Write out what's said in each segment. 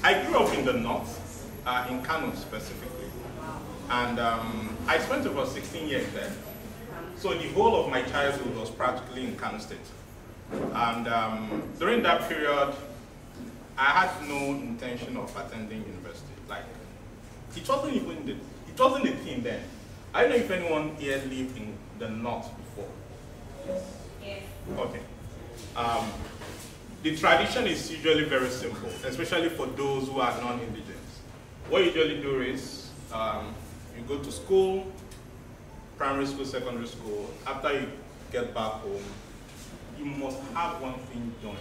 I grew up in the north, in Kano specifically, and I spent about 16 years there. So the whole of my childhood was practically in Kano State. And during that period, I had no intention of attending university. Like, it wasn't a thing then. I don't know if anyone here lived in the north before. Yes. Okay. The tradition is usually very simple, especially for those who are non-indigenous. What you usually do is, you go to school, primary school, secondary school. After you get back home, you must have one thing done.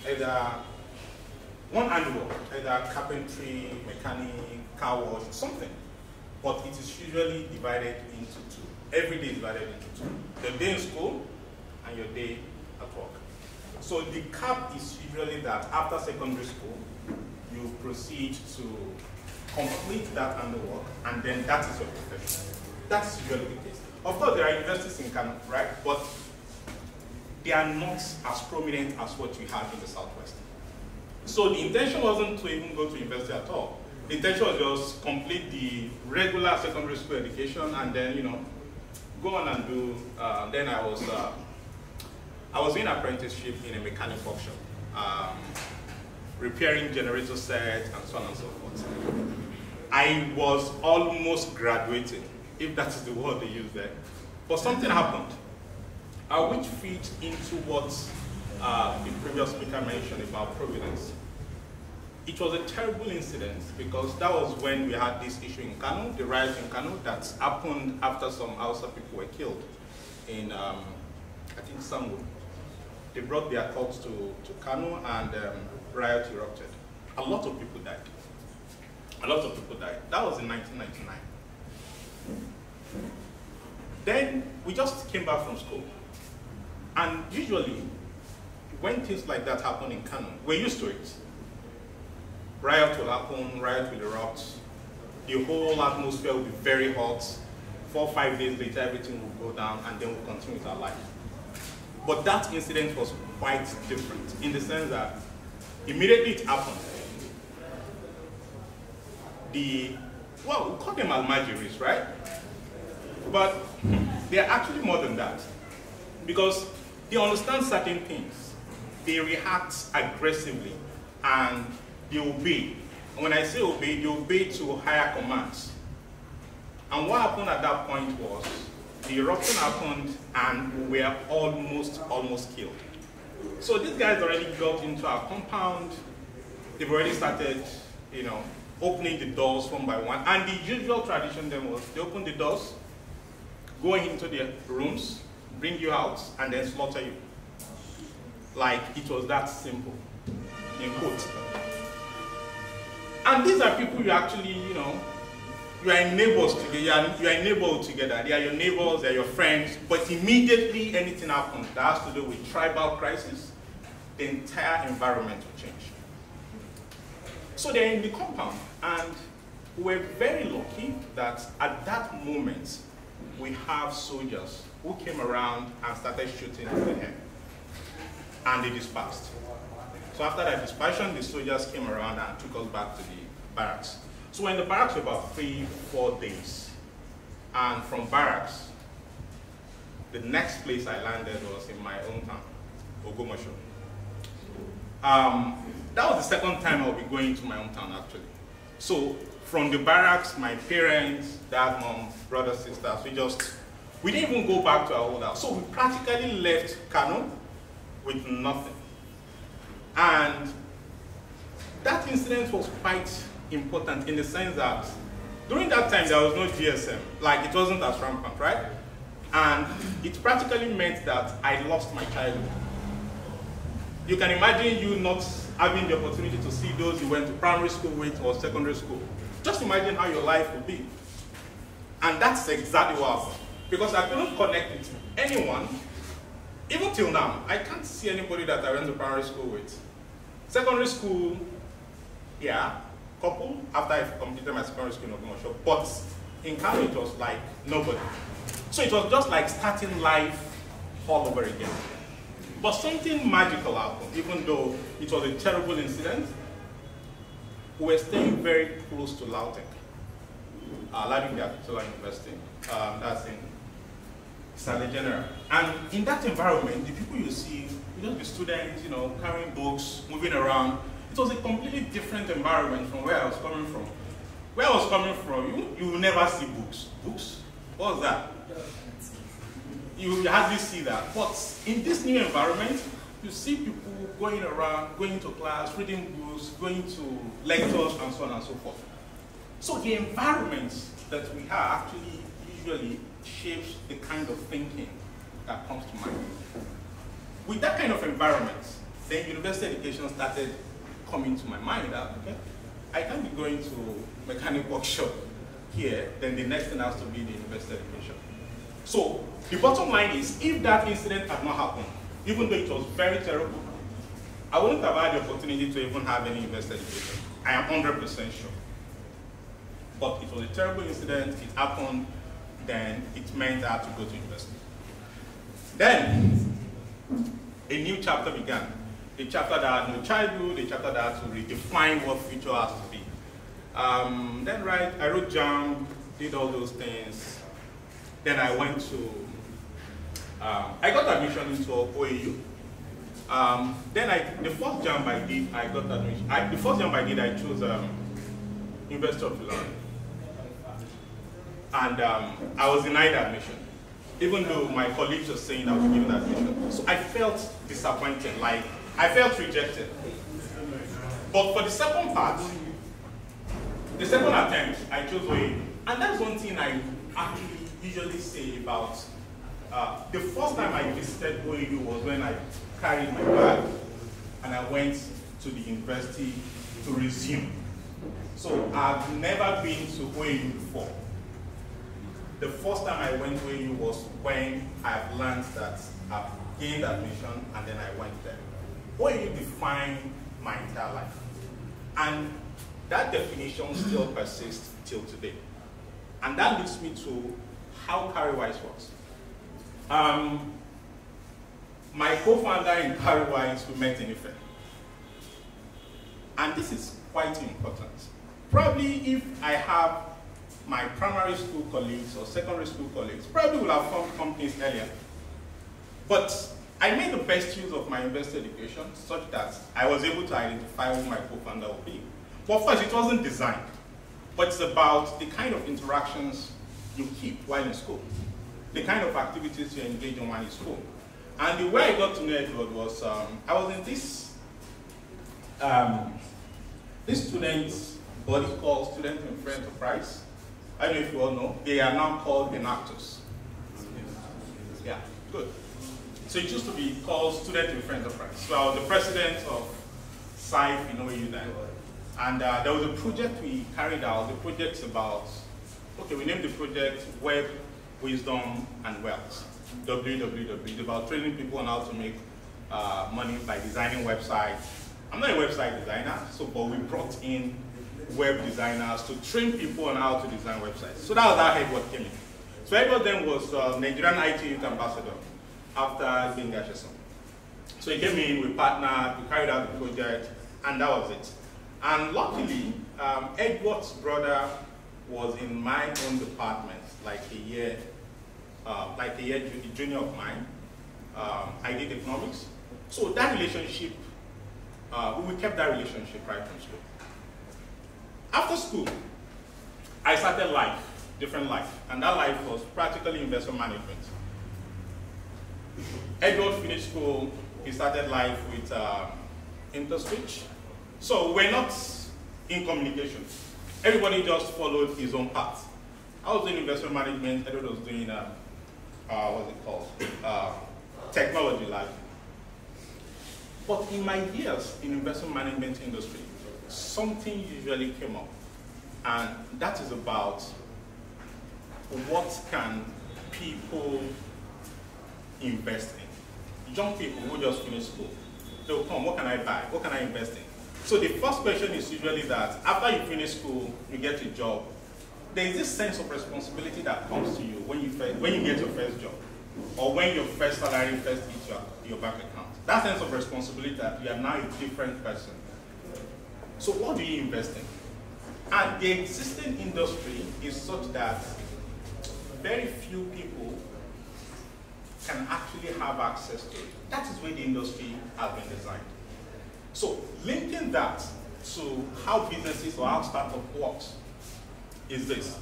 Either one annual, either carpentry, mechanic, car wash, something. But it is usually divided into two. Every day is divided into two. The day in school and your day at work. So the cap is usually that after secondary school, you proceed to complete that annual work, and then that is your profession. That's usually the case. Of course, there are universities in Kano, right? But they are not as prominent as what we have in the Southwest. So the intention wasn't to even go to university at all. The intention was just complete the regular secondary school education and then, you know, go on and do, then I was doing apprenticeship in a mechanic workshop, repairing generator sets and so on and so forth. I was almost graduating, if that is the word they use there. But something happened, which feeds into what the previous speaker mentioned about providence. It was a terrible incident because that was when we had this issue in Kano, the riot in Kano that happened after some Hausa people were killed in, I think, Sango. They brought their thoughts to Kano and riot erupted. A lot of people died. A lot of people died. That was in 1999. Then we just came back from school. And usually, when things like that happen in Kano, we're used to it. Riot will happen, riot will erupt. The whole atmosphere will be very hot. 4 or 5 days later, everything will go down, and then we'll continue with our life. But that incident was quite different in the sense that immediately it happened. Well, we call them Almajiris, right? But they're actually more than that. Because they understand certain things. They react aggressively and they obey. And when I say obey, they obey to higher commands. And what happened at that point was, the eruption happened and we were almost killed. So these guys already got into our compound. They've already started, you know, opening the doors one by one. And the usual tradition then was they open the doors, go into the rooms, bring you out, and then slaughter you. Like it was that simple, in quotes. And these are people you actually, you know, you are neighbors together, you are a neighborhood together. They are your neighbors, they are your friends, but immediately anything happens that has to do with tribal crisis, the entire environment will change. So they're in the compound, and we're very lucky that at that moment, we have soldiers who came around and started shooting at the air, and they dispersed. So after that dispersion, the soldiers came around and took us back to the barracks. So we're in the barracks for about 3-4 days. And from barracks, the next place I landed was in my hometown, Ogomosho. That was the second time I'll be going to my hometown, actually. So from the barracks, my parents, dad, mom, brothers, sisters, we didn't even go back to our old house. So we practically left Kano with nothing. And that incident was quite important in the sense that during that time there was no GSM, like it wasn't as rampant, right? And it practically meant that I lost my childhood. You can imagine you not having the opportunity to see those you went to primary school with or secondary school. Just imagine how your life would be. And that's exactly what happened. Because I couldn't connect with anyone, even till now. I can't see anybody that I went to primary school with. Secondary school, yeah, couple, after I completed my secondary school in Ogomosho, but in Kano it was like nobody. So it was just like starting life all over again. But something magical happened, even though it was a terrible incident. we were staying very close to Lautech, Ladinga University. That's in Saleh General. And in that environment, the people you see, just the students, you know, carrying books, moving around. It was a completely different environment from where I was coming from. Where I was coming from, you will never see books. Books? What was that? You hardly see that. But in this new environment, you see people going around, going to class, reading books, going to lectures, and so on and so forth. So the environment that we have actually usually shapes the kind of thinking that comes to mind. With that kind of environment, then university education started coming to my mind that, okay, I can't be going to mechanic workshop here, then the next thing has to be the university education. So the bottom line is, if that incident had not happened, even though it was very terrible, I wouldn't have had the opportunity to even have any university education. I am 100% sure. But it was a terrible incident, it happened, then it meant I had to go to university. Then, a new chapter began. A chapter that had no childhood, a chapter that had to redefine what future has to be. Then I wrote JAM, did all those things. Then I went to, I got admission into OAU. Then the first JAM I did, I got admission. The first JAM I did, I chose University of Ilorin. And I was denied admission, even though my colleagues were saying I was given admission. So I felt disappointed, like I felt rejected. But for the second part, the second attempt, I chose OAU. And that's one thing I actually usually say about, the first time I visited OAU was when I carried my bag and I went to the university to resume. So I've never been to OAU before. The first time I went to OAU was when I've learned that I've gained admission and then I went there. OAU defined my entire life. And that definition still persists till today. And that leads me to how CarryWise works. My co-founder in CarryWise, we met in Ife. And this is quite important. Probably if I have my primary school colleagues or secondary school colleagues, probably would have formed companies earlier. But I made the best use of my university education such that I was able to identify who my co-founder would be. But first, it wasn't designed, but it's about the kind of interactions you keep while in school, the kind of activities you engage in while in school. And the way I got to know Edward was, I was in this student body called Student in Free Enterprise. I don't know if you all know. They are now called Enactors. Yeah, good. So it used to be called Student in Free Enterprise. So I was the president of SIFE in OAU then. And there was a project we carried out. The project's about, okay, we named the project Web, Wisdom, and Wealth. WWW. It's about training people on how to make money by designing websites. I'm not a website designer, but we brought in web designers to train people on how to design websites. So that was how Edward came in. So Edward then was Nigerian IT Youth Ambassador after being Gasheson. So he came in, we partnered, we carried out the project, and that was it. And luckily, Edward's brother was in my own department, like a year junior of mine. I did economics. So that relationship, we kept that relationship right from school. After school, I started life, different life, and that life was practically investment management. Edward finished school, he started life with SSCH. So we're not in communication. Everybody just followed his own path. I was doing investment management, Edward was doing, what's it called? Technology life. But in my years in investment management industry, something usually came up, and that is about what can people invest in. Young people who just finish school, they'll come, what can I buy? What can I invest in? So the first question is usually that after you finish school, you get a job, there is this sense of responsibility that comes to you when you get your first job, or when your first salary first hits your bank account. That sense of responsibility that you are now a different person. So what do you invest in? And the existing industry is such that very few people can actually have access to it. That is where the industry has been designed. So linking that to how businesses or how startup works is this.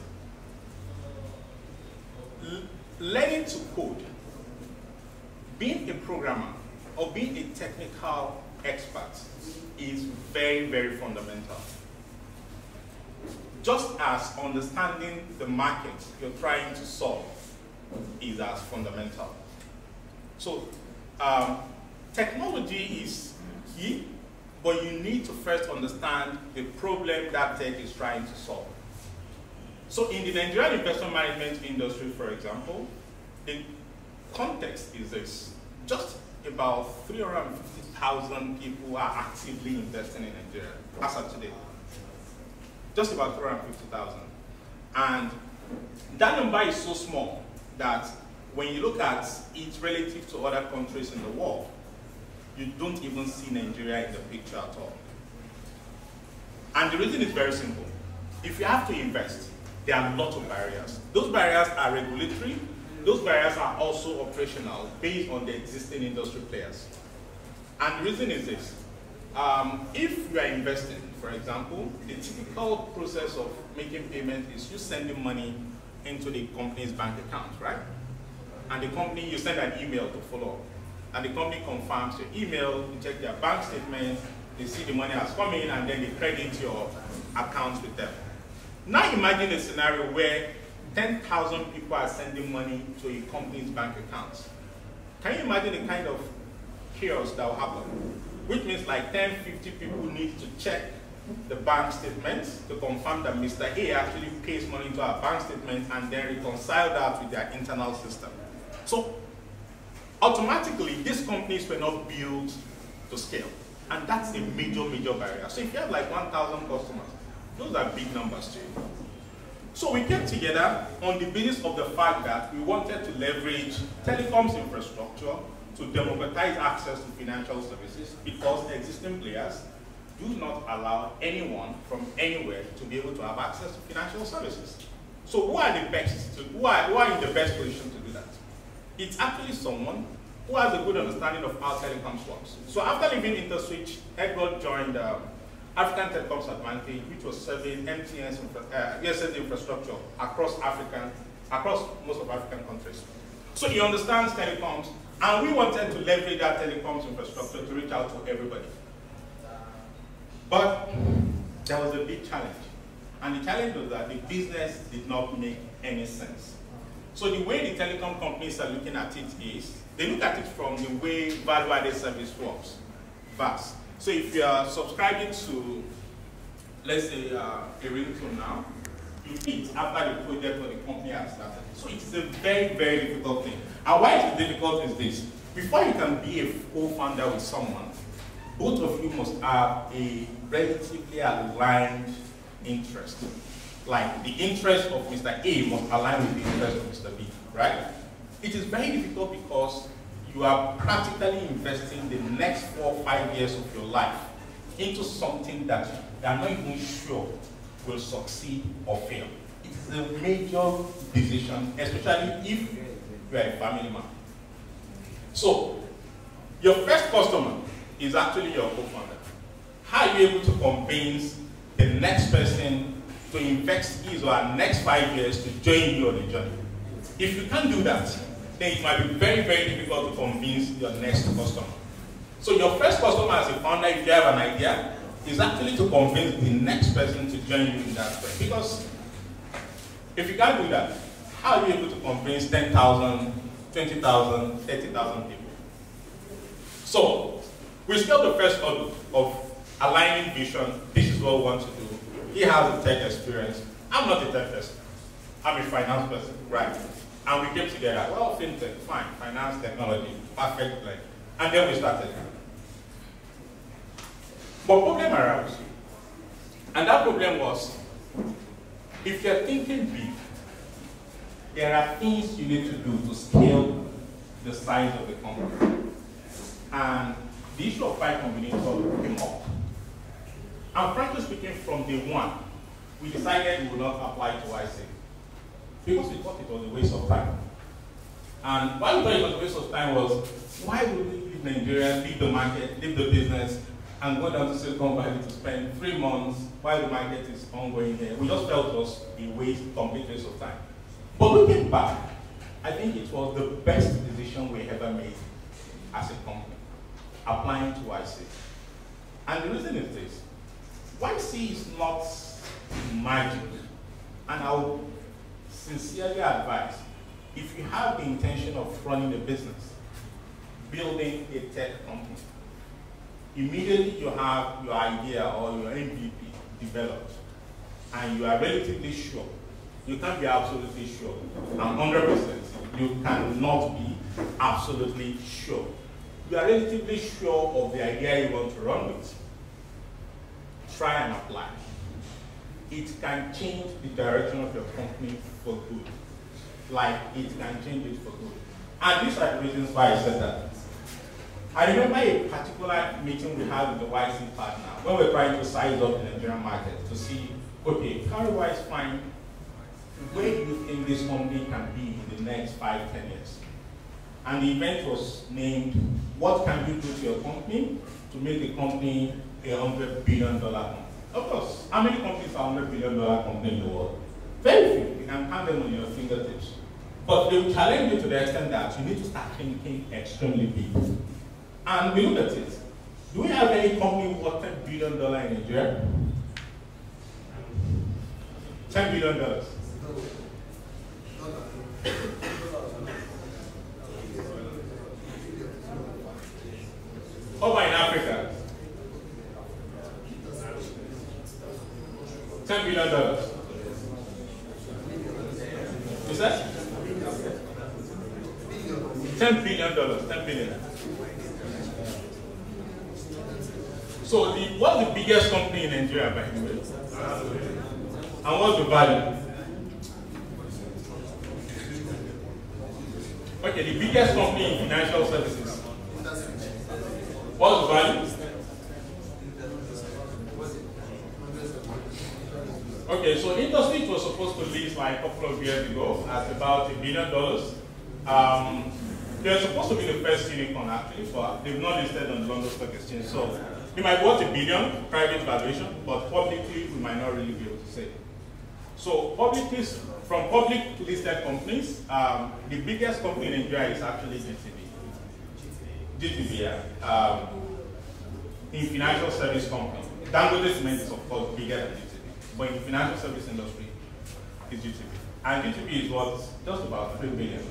Learning to code, being a programmer or being a technical expert is very, very fundamental. Just as understanding the market you're trying to solve is as fundamental. So technology is key, but you need to first understand the problem that tech is trying to solve. So in the Nigerian investment management industry, for example, the context is this. Just about 350,000 people are actively investing in Nigeria as of today. Just about 350,000. And that number is so small that when you look at it relative to other countries in the world, you don't even see Nigeria in the picture at all. And the reason is very simple. If you have to invest, there are a lot of barriers. Those barriers are regulatory. Those barriers are also operational based on the existing industry players. And the reason is this. If you are investing, for example, the typical process of making payment is you sending money into the company's bank account, right? And the company, you send an email to follow up. And the company confirms your email, you check their bank statement, they see the money has come in, and then they credit your account with them. Now imagine a scenario where 10,000 people are sending money to a company's bank account. Can you imagine the kind of chaos that will happen? Which means like 10, 50 people need to check the bank statements to confirm that Mr. A actually pays money into our bank statement and then reconcile that with their internal system. So automatically, these companies were not built to scale. And that's a major, major barrier. So if you have like 1,000 customers, those are big numbers to you. So we came together on the basis of the fact that we wanted to leverage telecoms infrastructure to democratize access to financial services because existing players do not allow anyone from anywhere to be able to have access to financial services. So who are the best? Who are in the best position to do that? It's actually someone who has a good understanding of how telecoms works. So after leaving InterSwitch, Edward joined African Telecoms Advantage, which was serving MTN's ESS infrastructure across most of African countries. So he understands telecoms, and we wanted to leverage that telecoms infrastructure to reach out to everybody. But there was a big challenge. And the challenge was that the business did not make any sense. So the way the telecom companies are looking at it is, they look at it from the way value-added service works, VAS. So if you are subscribing to, let's say, a ringtone now, you eat after the project or the company has started. So it's a very, very difficult thing. And why it's difficult is this. Before you can be a co-founder with someone, both of you must have a relatively aligned interest. Like the interest of Mr. A must align with the interest of Mr. B, right? It is very difficult because you are practically investing the next 4 or 5 years of your life into something that you are not even sure will succeed or fail. It is a major decision, especially if you are a family man. So, your first customer is actually your co-founder. How are you able to convince the next person to invest his or her next 5 years to join you on the journey? If you can't do that, then it might be very, very difficult to convince your next customer. So your first customer as a founder, if you have an idea, is actually to convince the next person to join you in that way. Because if you can't do that, how are you able to convince 10,000, 20,000, 30,000 people? So we scaled the first hurdle of aligning vision. This is what we want to do. He has a tech experience. I'm not a tech person. I'm a finance person, right? And we came together. Well, fintech, fine. Finance, technology, perfect blend. And then we started. But problem arose. And that problem was, if you're thinking big, there are things you need to do to scale the size of the company. And the issue of Y Combinator came up. And frankly speaking, from day one, we decided we would not apply to IC because we thought it was a waste of time. And why we thought it was a waste of time was, why would we leave Nigeria, leave the market, leave the business, and go down to Silicon Valley to spend 3 months while the market is ongoing here? We just felt it was a waste, complete waste of time. But looking back, I think it was the best decision we ever made as a company, applying to YC. And the reason is this: YC is not magic. And I would sincerely advise, if you have the intention of running a business, building a tech company, immediately you have your idea or your MVP developed, and you are relatively sure. You can't be absolutely sure. I'm 100%. You cannot be absolutely sure. You are relatively sure of the idea you want to run with. Try and apply. It can change the direction of your company for good. Like, it can change it for good. And these are the reasons why I said that. I remember a particular meeting we had with the YC partner when we were trying to size up the Nigerian market to see, okay, how do I find where do you think this company can be in the next 5, 10 years? And the event was named, what can you do to your company to make the company a $100 billion company? Of course, how many companies are $100 billion company in the world? Very few. You can count them on your fingertips. But they will challenge you to the extent that you need to start thinking extremely big. And we look at it. Do we have any company worth $10 billion in Nigeria? $10 billion. Over in Africa, $10 billion. Is that? $10 billion. $10 billion. So, what's the biggest company in Nigeria, by the way? And what's the value? Okay, the biggest company in financial services. What's the value? Okay, so industry was supposed to list like a couple of years ago at about $1 billion. They're supposed to be the first unicorn actually, but they've not listed on the London Stock Exchange. So they might worth $1 billion private valuation, but publicly we might not really be able to say. So publicly, from public listed companies, the biggest company in Nigeria is actually GTB. GTB, yeah. In financial service company. Dangote Cement is of course bigger than GTB, but in the financial service industry, it's GTB. And GTB is worth just about $3 billion.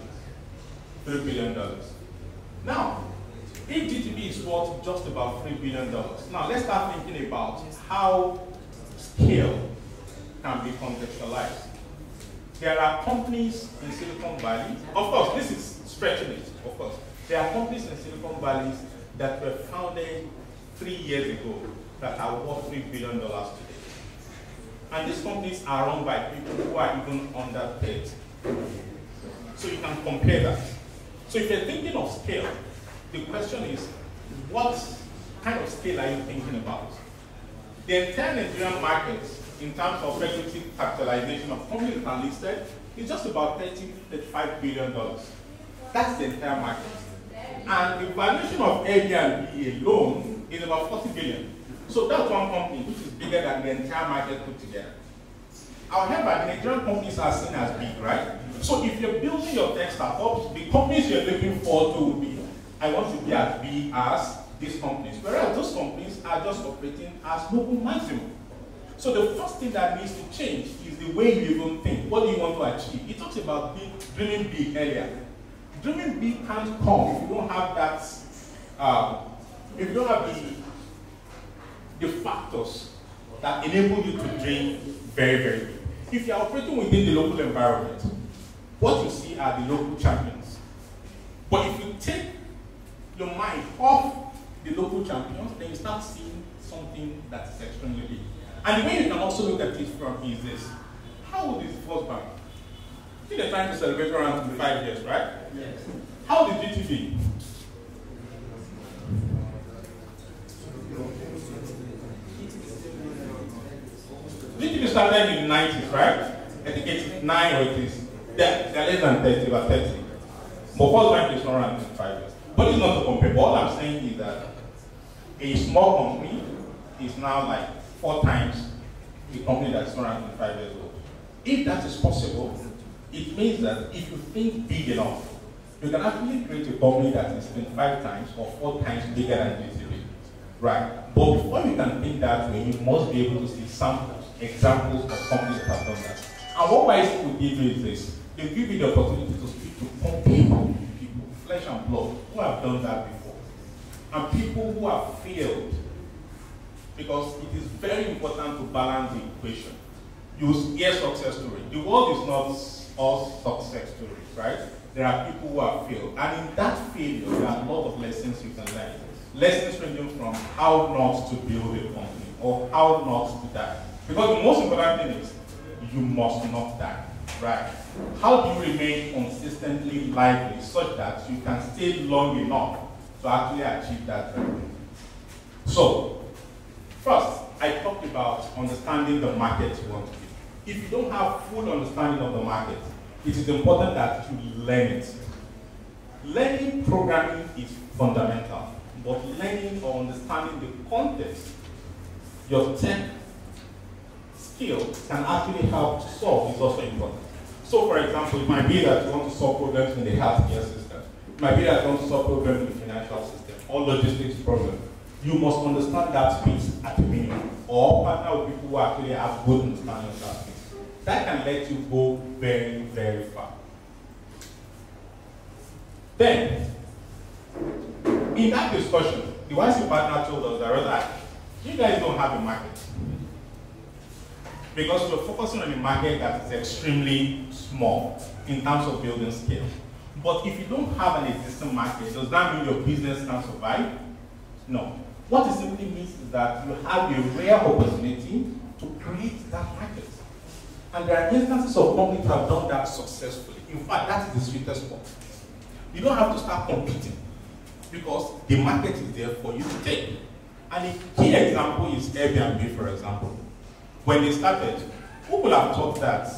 $3 billion. Now, if GTB is worth just about $3 billion, now let's start thinking about how scale can be contextualized. There are companies in Silicon Valley, of course, this is stretching it, of course. There are companies in Silicon Valley that were founded 3 years ago that are worth $3 billion today. And these companies are run by people who are even underpaid. So you can compare that. So if you're thinking of scale, the question is, what kind of scale are you thinking about? The entire Nigerian market, in terms of regulatory capitalization of companies that are listed, is just about $35 billion. That's the entire market. And the valuation of Airbnb alone is about $40 billion. So that's one company which is bigger than the entire market put together. However, the Nigerian companies are seen as big, right? So if you're building your tech startups, the companies you're looking for to be, I want to be as big as these companies. Whereas those companies are just operating as local maximum. So the first thing that needs to change is the way you even think. What do you want to achieve? It talks about dreaming big earlier. Dreaming big can't come if you don't have that, if you don't have the factors that enable you to dream very, very big. If you're operating within the local environment, what you see are the local champions. But if you take your mind off the local champions, then you start seeing something that's extremely big. And the way you can also look at it from is this. How old is the first bank? I think they're trying to celebrate around 25 years, right? Yes. How old is GTB? GTB started in the 90s, right? I think it's 9 or it is. They're less than 30, about 30. But First Bank is not around in 5 years. But it's not to compare. But all I'm saying is that a small company is now like 4 times the company that's not around in 5 years old. If that is possible, it means that if you think big enough, you can actually create a company that is 25 times or 4 times bigger than GTB. Right? But before you can think that way, you must be able to see samples, examples of companies that have done that. And what wise will give you is this. They give you the opportunity to speak to people, flesh and blood, who have done that before. And people who have failed. Because it is very important to balance the equation. You hear success stories. The world is not all success stories, right? There are people who have failed. And in that failure, there are a lot of lessons you can learn. Lessons ranging from how not to build a company or how not to die. Because the most important thing is, you must not die, right? How do you remain consistently lively such that you can stay long enough to actually achieve that dream? So, first, I talked about understanding the market you want to be. If you don't have full understanding of the market, it is important that you learn it. Learning programming is fundamental, but learning or understanding the context, your tech skill can actually help to solve is also important. So, for example, it might be that you want to solve problems in the healthcare system. It might be that you want to solve problems in the financial system or logistics problems. You must understand that space at a minimum, or partner with people who actually have good understanding of that space. That can let you go very, very far. Then, in that discussion, the YC partner told us that, Razaq, you guys don't have a market. Because we're focusing on a market that is extremely small in terms of building scale. But if you don't have an existing market, does that mean your business can survive? No. What it simply means is that you have a rare opportunity to create that market. And there are instances of companies who have done that successfully. In fact, that is the sweetest spot. You don't have to start competing because the market is there for you to take. And a key example is Airbnb, for example. When they started, who would have thought that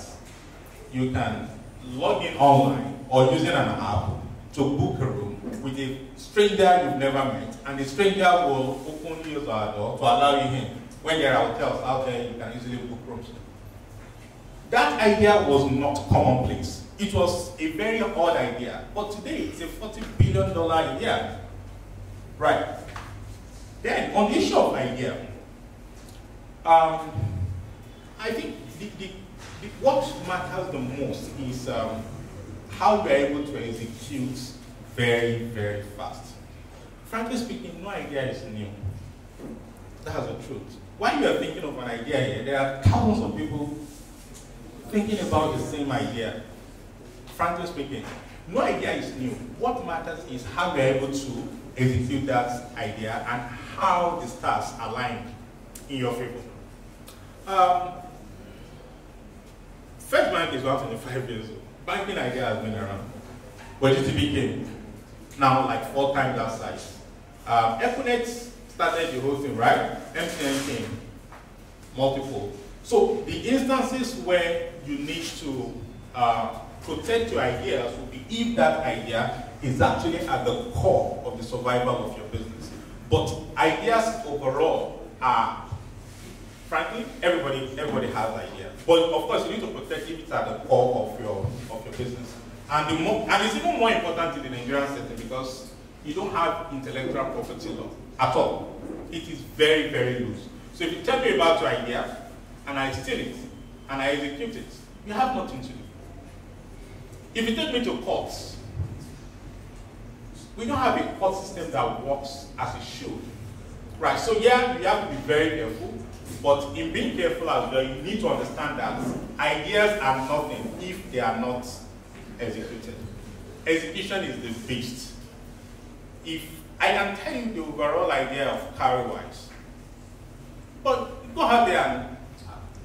you can log in online or using an app to book a room with a stranger you've never met, and the stranger will open your door to allow you in. When there are hotels out there, you can easily book rooms. That idea was not commonplace. It was a very odd idea, but today it's a $40 billion idea. Right. Then, on the issue of idea, I think what matters the most is how we're able to execute very, very fast. Frankly speaking, no idea is new. That's the truth. While you are thinking of an idea here, there are thousands of people thinking about the same idea. Frankly speaking, no idea is new. What matters is how we're able to execute that idea and how the stars align in your favor. First Bank is about 25 years old. Banking idea has been around. But GTB came, now like 4 times that size. Equinet started the whole thing, right? MTN came, multiple. So the instances where you need to protect your ideas will be if that idea is actually at the core of the survival of your business. But ideas overall are, frankly, everybody has ideas. But of course, you need to protect if it's at the core of your business. And it's even more important in the Nigerian setting because you don't have intellectual property law at all. It is very, very loose. So if you tell me about your idea, and I steal it, and I execute it, you have nothing to do. If you take me to courts, we don't have a court system that works as it should. Right, so yeah, you have to be very careful, but in being careful as well, you need to understand that ideas are nothing if they are not executed. Execution is the beast. If I can tell you the overall idea of carry-wise, but go out there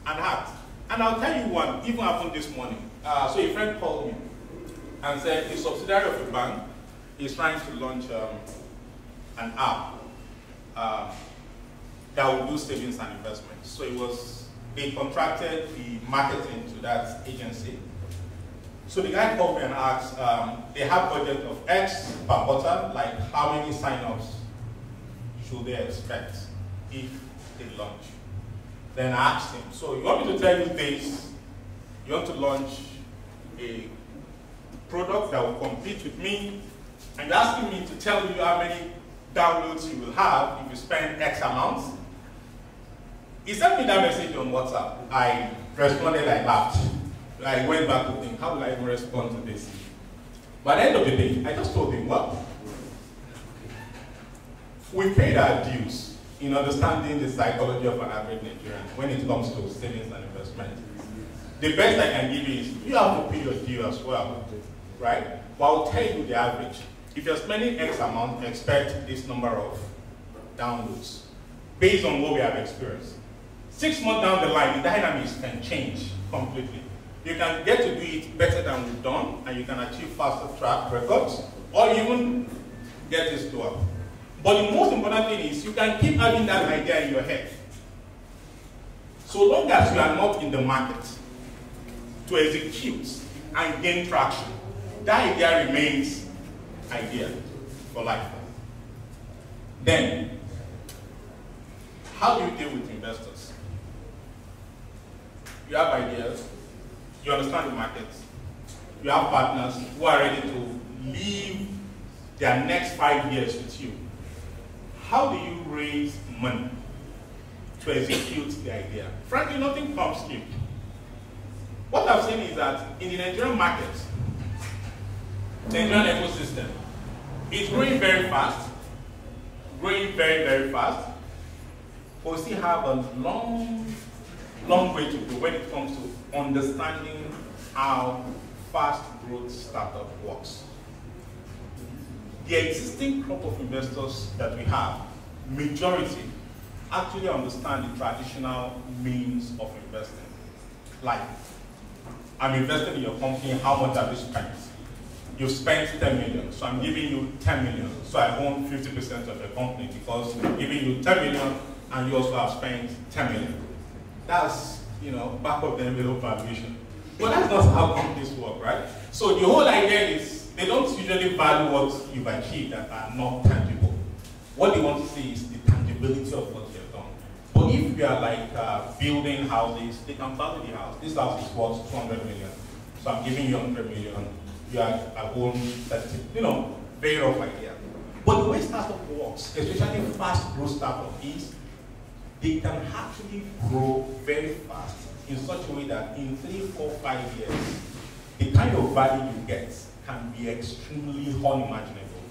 and act. And I'll tell you one, even happened this morning. So a friend called me and said a subsidiary of a bank is trying to launch an app that will do savings and investments. So it was they contracted the marketing to that agency. So the guy called me and asked, they have budget of X per quarter, like how many sign-ups should they expect if they launch? Then I asked him, so you want me to tell you this, you want to launch a product that will compete with me, and you're asking me to tell you how many downloads you will have if you spend X amount? He sent me that message on WhatsApp. I responded, I laughed. I went back to think, how will I even respond to this? But at the end of the day, I just told him, well, we paid our dues in understanding the psychology of an average Nigerian when it comes to savings and investment. The best I can give you is, you have to pay your due as well, right? But I'll tell you the average. If you're spending X amount, expect this number of downloads based on what we have experienced. 6 months down the line, the dynamics can change completely. You can get to do it better than we've done, and you can achieve faster track records, or even get it slower. But the most important thing is you can keep having that idea in your head. So long as you are not in the market to execute and gain traction, that idea remains idea for life. Then, how do you deal with investors? You have ideas, you understand the market, you have partners who are ready to live their next 5 years with you. How do you raise money to execute the idea? Frankly, nothing comes cheap. What I've seen is that in the Nigerian market, the Nigerian ecosystem is growing very fast, growing very, very fast, but we still have a long way to go when it comes to understanding how fast growth startup works. The existing crop of investors that we have, majority, actually understand the traditional means of investing. Like, I'm investing in your company, how much have you spent? You've spent 10 million, so I'm giving you 10 million. So I own 50% of your company because I'm giving you 10 million and you also have spent 10 million. That's, back of the envelope valuation. But that's not how companies work, right? So the whole idea is they don't usually value what you've achieved that are not tangible. What they want to see is the tangibility of what you've done. But if you are like building houses, they can value the house. This house is worth 200 million. So I'm giving you 100 million. You are a own 30, very rough idea. But the way startup works, especially fast growth startup, is they can actually grow very fast in such a way that in 3, 4, 5 years, the kind of value you get can be extremely unimaginable.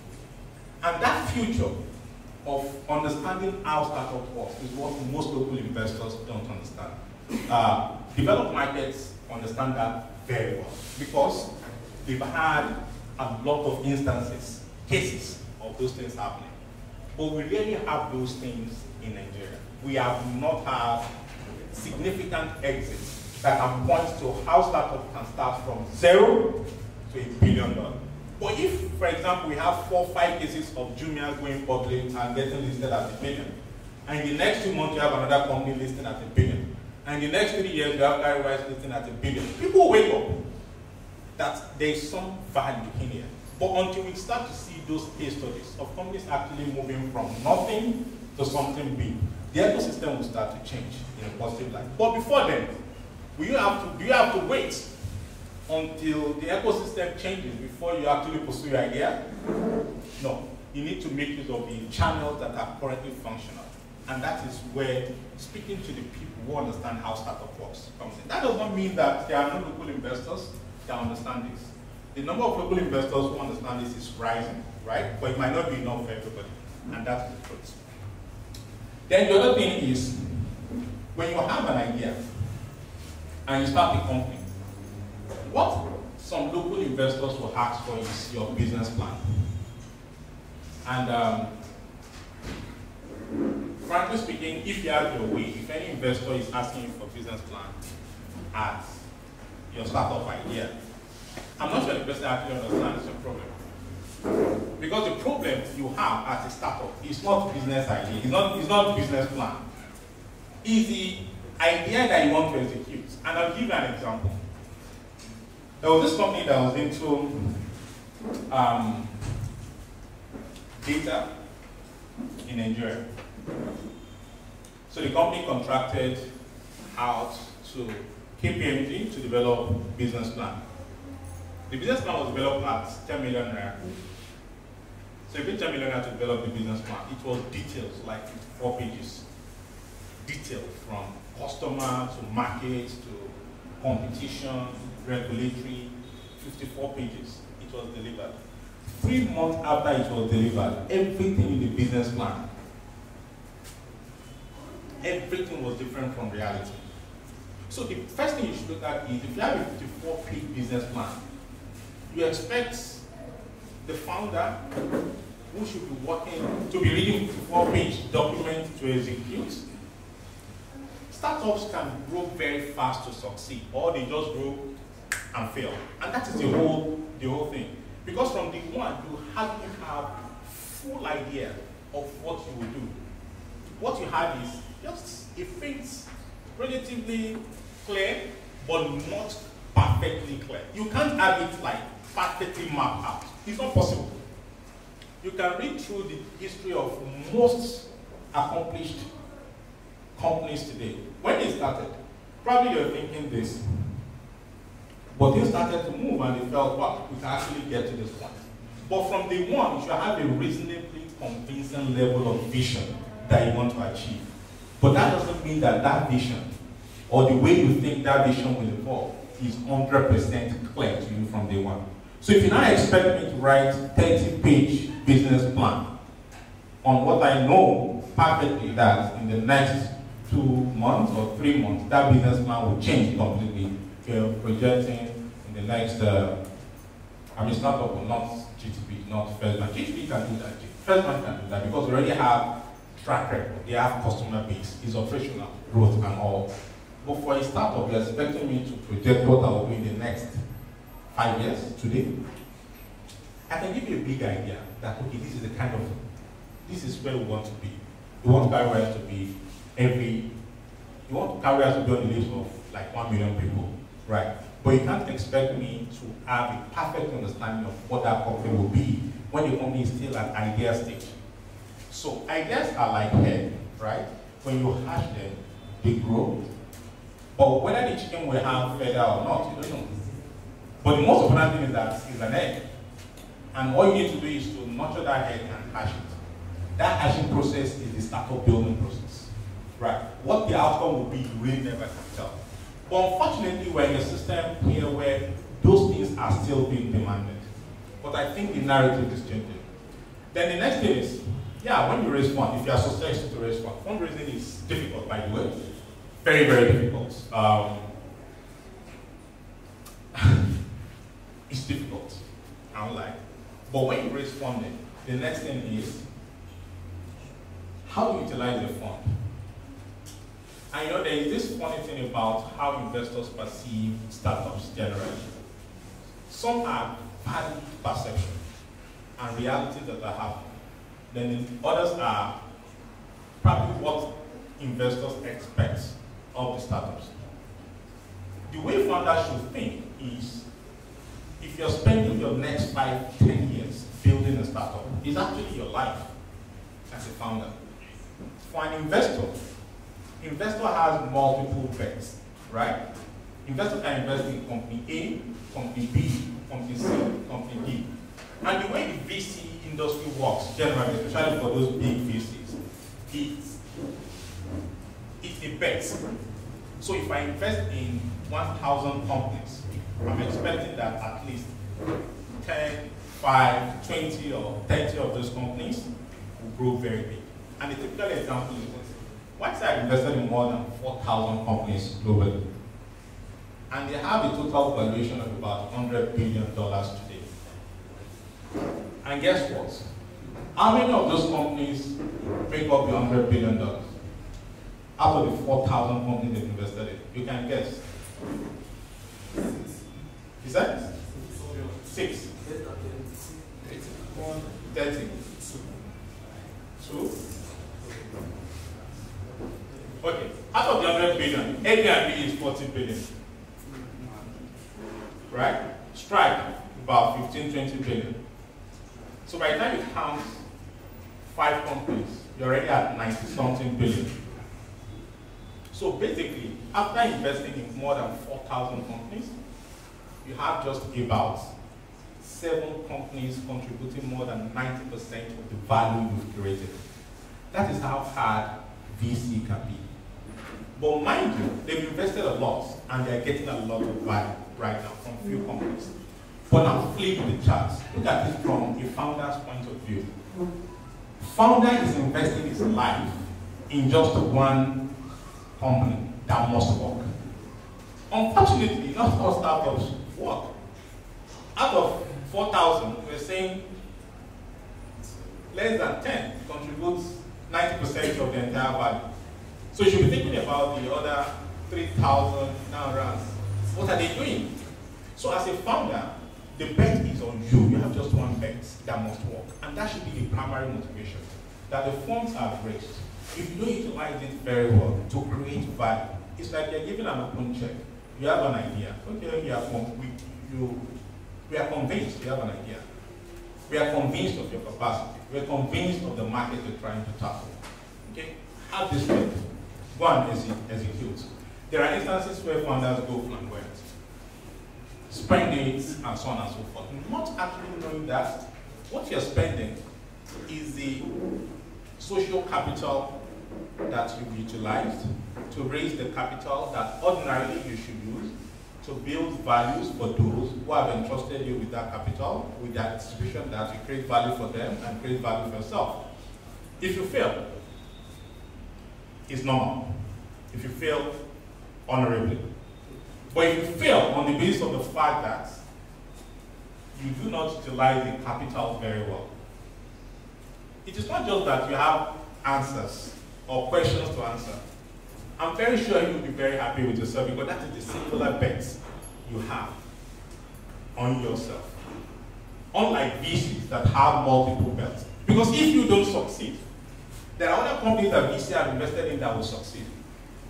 And that future of understanding how startup works is what most local investors don't understand. Developed markets understand that very well because they've had a lot of instances, cases of those things happening. But we really have those things in Nigeria. We have not had significant exits that can point to how startup can start from 0 to $1 billion. But if, for example, we have 4 or 5 cases of Jumia going public and getting listed at $1 billion, and in the next 2 months you have another company listed at $1 billion, and in the next 3 years you have Carrywise listed at $1 billion, people wake up that there is some value in here. But until we start to see those case studies of companies actually moving from nothing to something big, the ecosystem will start to change in a positive light. But before then, do you have to wait until the ecosystem changes before you actually pursue your idea? No. You need to make use of the channels that are currently functional. And that is where speaking to the people who understand how startup works comes in. That does not mean that there are no local investors that understand this. The number of local investors who understand this is rising, right? But it might not be enough for everybody. And that's the truth. Then the other thing is, when you have an idea and you start a company, what some local investors will ask for is your business plan. And frankly speaking, if you have your way, if any investor is asking you for business plan at your startup idea, I'm not sure the person actually understands your problem. Because the problem you have as a startup is not business idea, it's not business plan. It's the idea that you want to execute. And I'll give you an example. There was this company that was into data in Nigeria. So the company contracted out to KPMG to develop business plan. The business plan was developed at 10 million naira. So you paid 10 million naira to develop the business plan. It was details, like 4 pages. Detail from customer to market to competition, regulatory, 54 pages. It was delivered. 3 months after it was delivered, everything in the business plan, everything was different from reality. So the first thing you should look at is, if you have a 54-page business plan, you expect the founder, who should be working, to be reading 54-page document to execute. Startups can grow very fast to succeed, or they just grow and fail. And that is the whole thing. Because from day one, you hardly have full idea of what you will do. What you have is just a faint, relatively clear, but not perfectly clear. You can't have it like perfectly mapped out. It's not possible. You can read through the history of most accomplished companies today. When they started, probably you're thinking this, but they started to move and they felt, wow, we can actually get to this point. But from day one, you should have a reasonably convincing level of vision that you want to achieve. But that doesn't mean that that vision, or the way you think that vision will evolve, is 100% clear to you from day one. So if you now expect me to write 30-page business plan on what I know perfectly that in the next 2 months or 3 months, that business plan will change completely. You're projecting in the next, startup or not GTP, not First Bank. GTP can do that. First Bank can do that because we already have track record. They have customer base. It's operational growth and all. But for a startup, you're expecting me to project what I will do in the next 5 years today. I can give you a big idea that, okay, this is the kind of, this is where we want to be. We want carriers to be you want carriers to be on the list of like 1 million people, right? But you can't expect me to have a perfect understanding of what that company will be when the company is still at idea stage. So ideas are like head, right? When you hatch them, they grow. But whether the chicken will have feather or not, you don't know. But the most important thing is that it's an egg. And all you need to do is to nurture that egg and hatch it. That hatching process is the startup building process, right? What the outcome will be, you really never can tell. But unfortunately, we're in a system here where those things are still being demanded. But I think the narrative is changing. Then the next thing is, yeah, when you raise funds, if you are successful to raise funds, fundraising is difficult, by the way. Very, very difficult. It's difficult, I don't like. But when you raise funding, the next thing is, how do you utilize the fund? I know there is this funny thing about how investors perceive startups generally. Some are value perception and realities that are happening. Then others are probably what investors expect of the startups. The way founders should think is, if you're spending your next 5, 10 years building a startup, it's actually your life as a founder. For an investor has multiple bets, right? Investor can invest in company A, company B, company C, company D. And the way the VC industry works, generally, especially for those big VCs, it's a bet. So if I invest in 1,000 companies, I'm expecting that at least 10, 5, 20, or 30 of those companies will grow very big. And the typical example is this. Whiteside invested in more than 4,000 companies globally. And they have a total valuation of about $100 billion today. And guess what? How many of those companies make up the $100 billion? Out of the 4,000 companies they've invested in? You can guess. Is that? 6. 30. 2. Okay, out of the 100 billion, Airbnb is 40 billion. Right? Strike, about 15, 20 billion. So by the time you count 5 companies, you're already at 90-something billion. So basically, after investing in more than 4,000 companies, you have just about 7 companies contributing more than 90% of the value you've created. That is how hard VC can be. But mind you, they've invested a lot and they're getting a lot of value right now from few companies. But now flip the charts. Look at this from a founder's point of view. Founder is investing his life in just one company that must work. Unfortunately, not all startups work. Out of 4,000, we're saying less than 10 contributes 90% of the entire value. So you should be thinking about the other 3,000 now runs. What are they doing? So as a founder, the bet is on you. You have just one bet that must work. And that should be the primary motivation. That the funds are raised. If you don't utilize it very well to create value, it's like you're giving an open check. You have an idea. Okay, we are convinced you have an idea. We are convinced of your capacity. We are convinced of the market you're trying to tackle. Okay? Have this bet. Go and execute. There are instances where founders go flamboyant, spend it, and so on and so forth. Not actually knowing that what you're spending is the social capital that you've utilized to raise the capital that ordinarily you should use to build values for those who have entrusted you with that capital, with that distribution, that you create value for them and create value for yourself. If you fail, it's normal. If you fail, honorably. But if you fail on the basis of the fact that you do not utilize the capital very well, it is not just that you have answers or questions to answer. I'm very sure you'll be very happy with yourself because that is the singular bet you have on yourself. Unlike VCs that have multiple bets. Because if you don't succeed, there are other companies that VC have invested in that will succeed.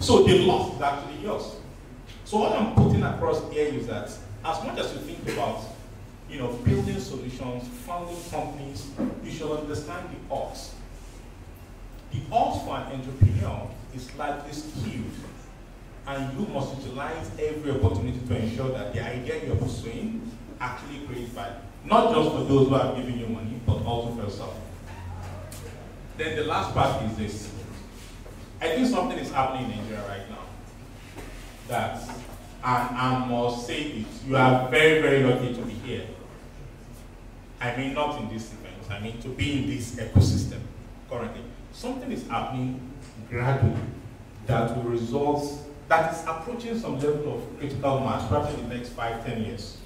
So the loss is actually yours. So what I'm putting across here is that as much as you think about building solutions, founding companies, you should understand the odds. The odds for an entrepreneur is slightly skewed, and you must utilize every opportunity to ensure that the idea you're pursuing actually creates value. Not just for those who are giving you money, but also for yourself. Then the last part is this. I think something is happening in Nigeria right now that, and I must say it, you are very, very lucky to be here. I mean, not in this event, I mean to be in this ecosystem currently. Something is happening gradually that will result, that is approaching some level of critical mass, perhaps in the next 5-10 years.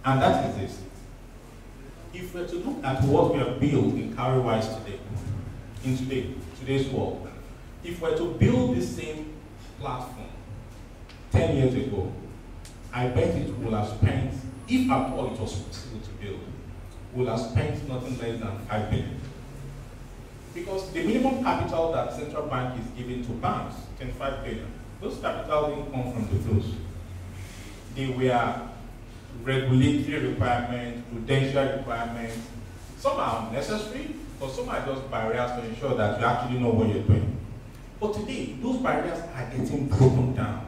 And that is this. If we're to look at what we have built in Carry-wise today, in today's world, if we're to build the same platform 10 years ago, I bet it will have spent, if at all it was possible to build, will have spent nothing less than 5 billion. Because the minimum capital that central bank is giving to banks, 25 billion, those capital didn't come from the flows. They were regulatory requirements, prudential requirements. Some are necessary, but some are just barriers to ensure that you actually know what you're doing. But today, those barriers are getting broken down.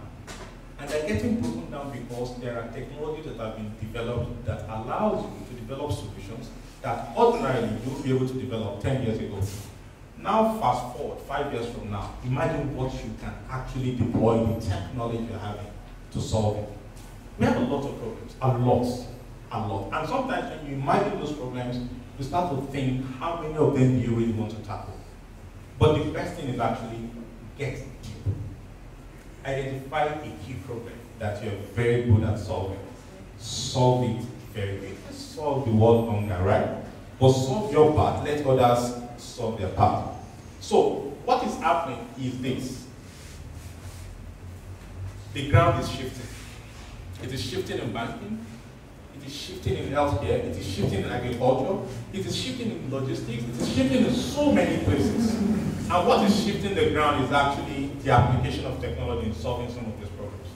And they're getting broken down because there are technologies that have been developed that allows you to develop solutions that ordinarily you would be able to develop 10 years ago. Now fast forward 5 years from now, imagine what you can actually deploy the technology you're having to solve it. We have a lot of problems, a lot. And sometimes when you imagine those problems, you start to think, how many of them do you really want to tackle? But the best thing is actually get deep. Identify a key problem that you're very good at solving. Solve it very good. Solve the world hunger, right? But solve your part, let others solve their part. So, what is happening is this. The ground is shifting. It is shifting in banking, it is shifting in healthcare, it is shifting in agriculture, it is shifting in logistics, it is shifting in so many places. And what is shifting the ground is actually the application of technology in solving some of these problems.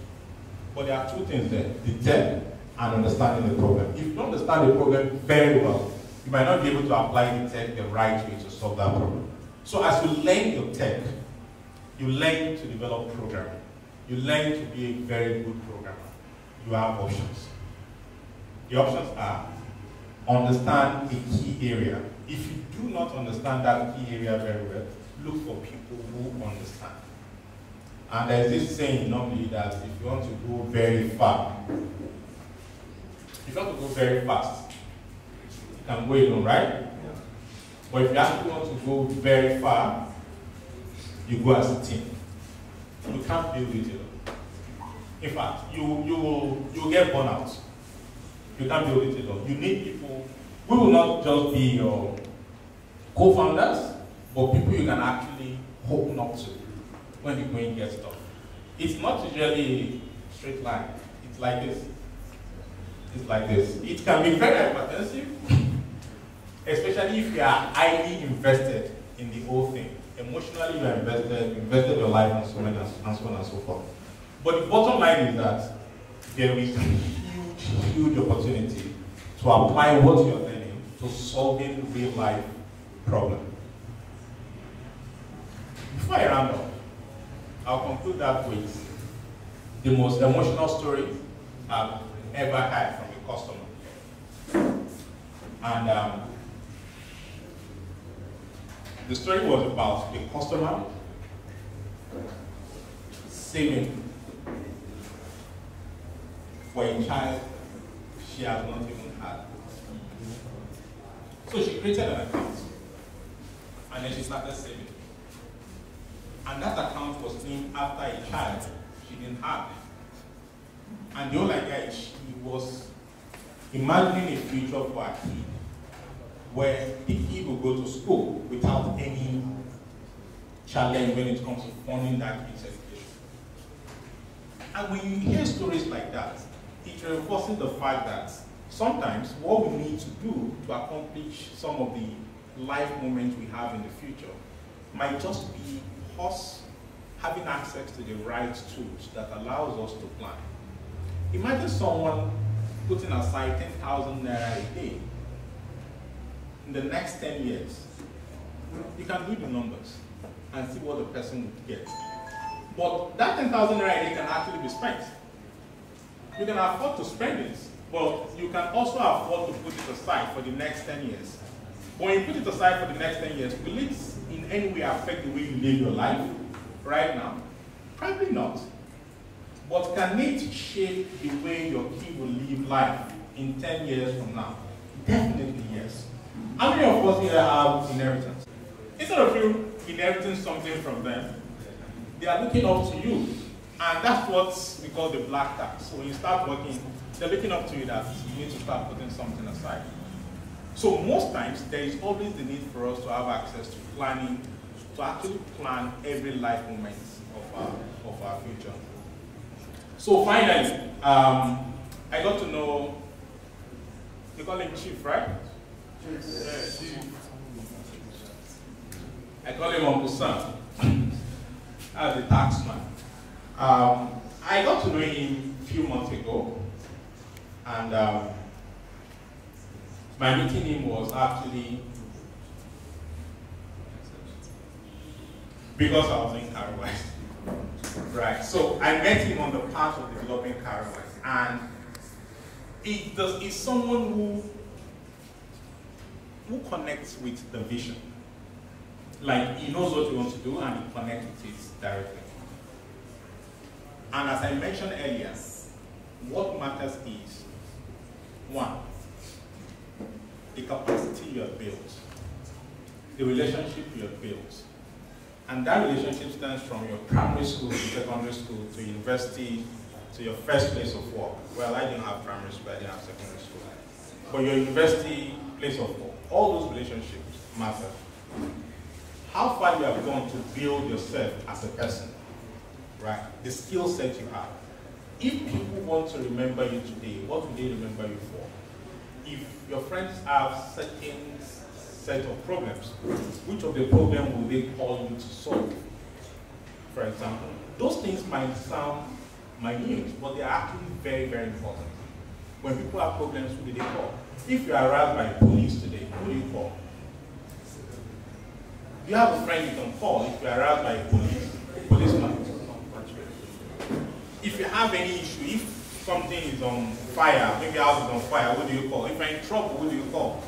But there are two things there, the tech and understanding the problem. If you understand the problem very well, you might not be able to apply the tech the right way to solve that problem. So as you learn your tech, you learn to develop programming. You learn to be a very good programmer. You have options. The options are understand a key area. If you do not understand that key area very well, look for people who understand. And there's this saying normally that if you want to go very far, if you want to go very fast, you can go alone, right? Yeah. But if you actually want to go very far, you go as a team. You can't build it alone. In fact, you will get burnout. You can't build it alone. You need people. We will not just be your co-founders, but people you can actually open up to when the going gets tough. It's not usually a straight line. It's like this. It's like this. It can be very hypertensive, especially if you are highly invested in the whole thing. Emotionally, you are invested your life and so on and so forth. But the bottom line is that there is a huge opportunity to apply what you're learning to solving real life problems. Before I round up, I'll conclude that with the most emotional story I've ever had from a customer. And the story was about a customer saving for a child she has not even had. So she created an account, and then she started saving. And that account was named after a child she didn't have. And the whole idea is she was imagining a future for her kid where the kid will go to school without any challenge when it comes to funding that kid's education. And when you hear stories like that, it reinforces the fact that sometimes what we need to do to accomplish some of the life moments we have in the future might just be us having access to the right tools that allows us to plan. Imagine someone putting aside 10,000 naira a day. In the next 10 years, you can do the numbers and see what the person would get. But that 10,000 naira a day can actually be spent. You can afford to spend it, but you can also afford to put it aside for the next 10 years. But when you put it aside for the next 10 years, will it in any way affect the way you live your life right now? Probably not. But can it shape the way your kid will live life in 10 years from now? Definitely yes. How many of us here have inheritance? Instead of you inheriting something from them, they are looking up to you. And that's what we call the black tax. So when you start working, they're looking up to you that you need to start putting something aside. So most times, there is always the need for us to have access to planning, to actually plan every life moment of our future. So finally, I got to know, you call him Chief, right? Yes. Chief. I call him Uncle Sam. As the tax man. I got to know him a few months ago, and my meeting him was actually because I was in Carawise. Right. So I met him on the path of developing Carawise, and he's someone who connects with the vision. Like, he knows what he wants to do and he connects with it directly. And as I mentioned earlier, what matters is, one, the capacity you have built, the relationship you have built. And that relationship stems from your primary school to secondary school to university to your first place of work. Well, I didn't have primary school, I didn't have secondary school. But your university place of work, all those relationships matter. How far you have gone to build yourself as a person, right? The skill set you have. If people want to remember you today, what will they remember you for? If your friends have certain set of problems, which of the problems will they call you to solve? for example. Those things might sound minute, but they are actually very, very important. When people have problems, who do they call? If you are harassed by police today, who do you call? You have a friend you can call if you are harassed by a policeman. If you have any issue, if something is on fire, maybe your house is on fire, who do you call? If you're in trouble, who do you call?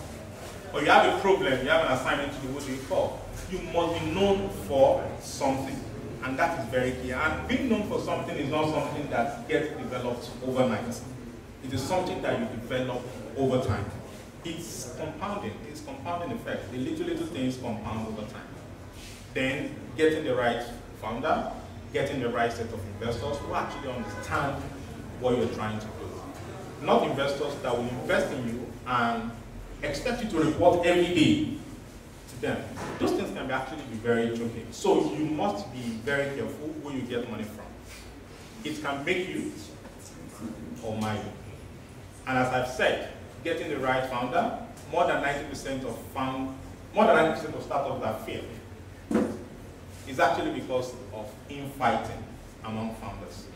Or you have a problem, you have an assignment to do, who do you call? You must be known for something. And that is very clear. And being known for something is not something that gets developed overnight. It is something that you develop over time. It's compounding. It's compounding effect. The little things compound over time. Then getting the right founder, getting the right set of investors who actually understand what you're trying to do. Not investors that will invest in you and expect you to report every day to them. Those things can actually be very choking. So you must be very careful where you get money from. It can make you or mar you. And as I've said, getting the right founder, more than 90% of startups that fail is actually because of infighting among founders.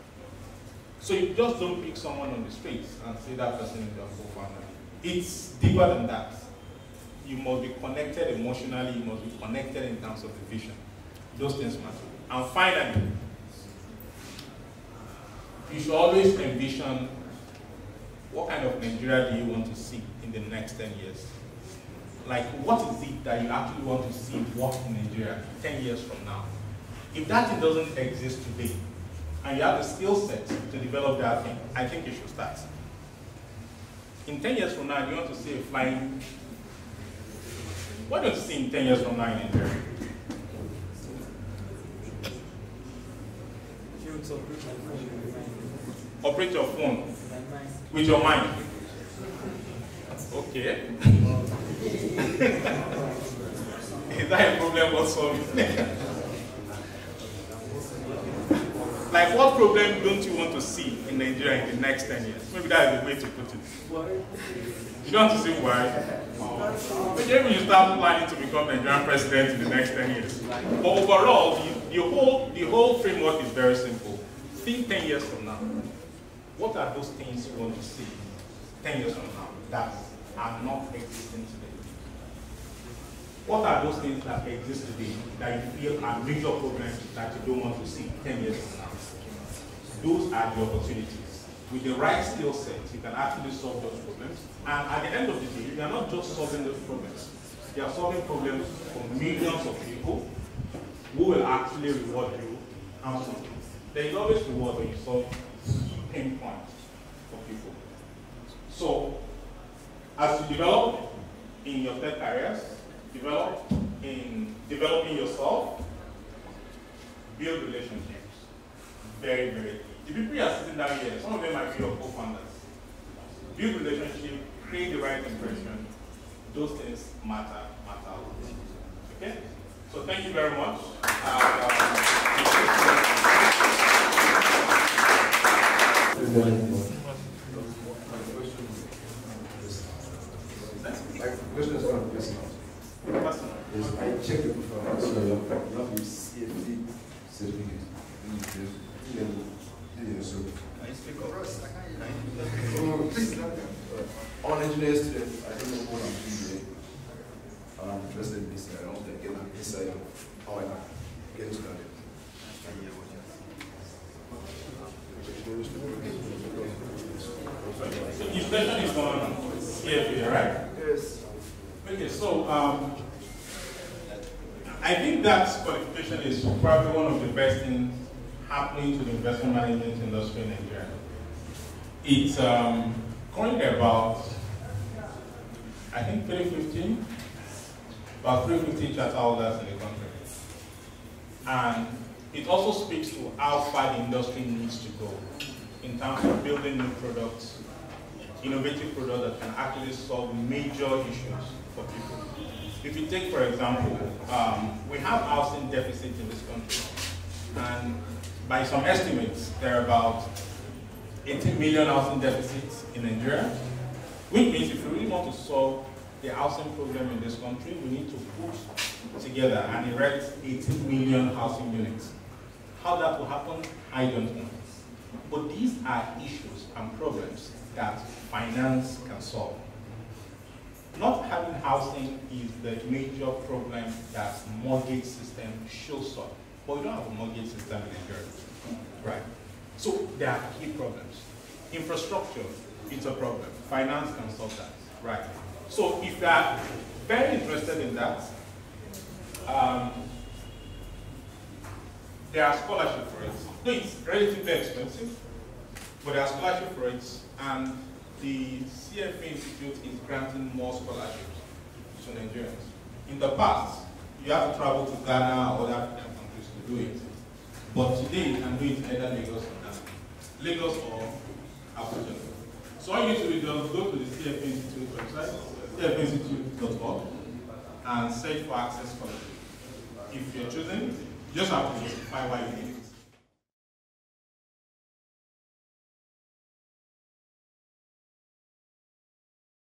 So you just don't pick someone on the streets and say that person is your co-founder. It's deeper than that. You must be connected emotionally, you must be connected in terms of the vision. Those things matter. And finally, you should always envision what kind of Nigeria do you want to see in the next 10 years? Like, what is it that you actually want to see work in Nigeria 10 years from now? If that thing doesn't exist today, and you have the skill set to develop that thing, I think you should start. In 10 years from now, you want to see a flying... What do you see in 10 years from now in Nigeria? Operate your phone with your mind. Okay. Is that a problem worth solving? Like, what problem don't you want to see in Nigeria in the next 10 years? Maybe that is the way to put it. You don't want to see why? Maybe you start planning to become Nigerian president in the next 10 years. But overall, the whole framework is very simple. Think 10 years from now. What are those things you want to see 10 years from now that are not existing today? What are those things that exist today that you feel are major problems that you don't want to see 10 years from now? Those are the opportunities. With the right skill set, you can actually solve those problems. And at the end of the day, you are not just solving those problems. You are solving problems for millions of people who will actually reward you handsomely. There is always reward when you solve pain points for people. So, as you develop in your tech careers, develop in developing yourself, build relationships. Very, very key. The people you are sitting down here, some of them might be your co-founders. Build relationship, create the right impression. Those things matter a lot. Okay? So thank you very much. My question is on personal. Yes, I checked the performance. So you have your CFD certificate. Can you speak up? On engineer student, I don't know what I'm doing. I'm interested in this. I want to get an insight of how I can get started. So your question is on CFA, right? Yes. Okay, so I think that qualification is probably one of the best things happening to the investment management industry in Nigeria. It's currently about, I think, 315, about 350 charter holders in the country. And it also speaks to how far the industry needs to go in terms of building new products, innovative products that can actually solve major issues for people. If you take, for example, we have housing deficits in this country. And by some estimates, there are about 18 million housing deficits in Nigeria, which means if we really want to solve the housing problem in this country, we need to put together and erect 18 million housing units. How that will happen, I don't know. But these are issues and problems that finance can solve. Not having housing is the major problem that mortgage system should solve. But we don't have a mortgage system in Nigeria, right? So there are key problems. Infrastructure, it's a problem. Finance can solve that, right? So if you are very interested in that, there are scholarships for it. No, it's relatively expensive, but there are scholarships for it, and the CFA Institute is granting more scholarships to Nigerians. In the past, you have to travel to Ghana or other African countries to do it. But today, you can do it either Lagos or Ghana. Lagos or Abuja. So all you need to do is just go to the CFA Institute website, cfainstitute.org, and search for access scholarship. If you're choosing, you just have to justify why you need it.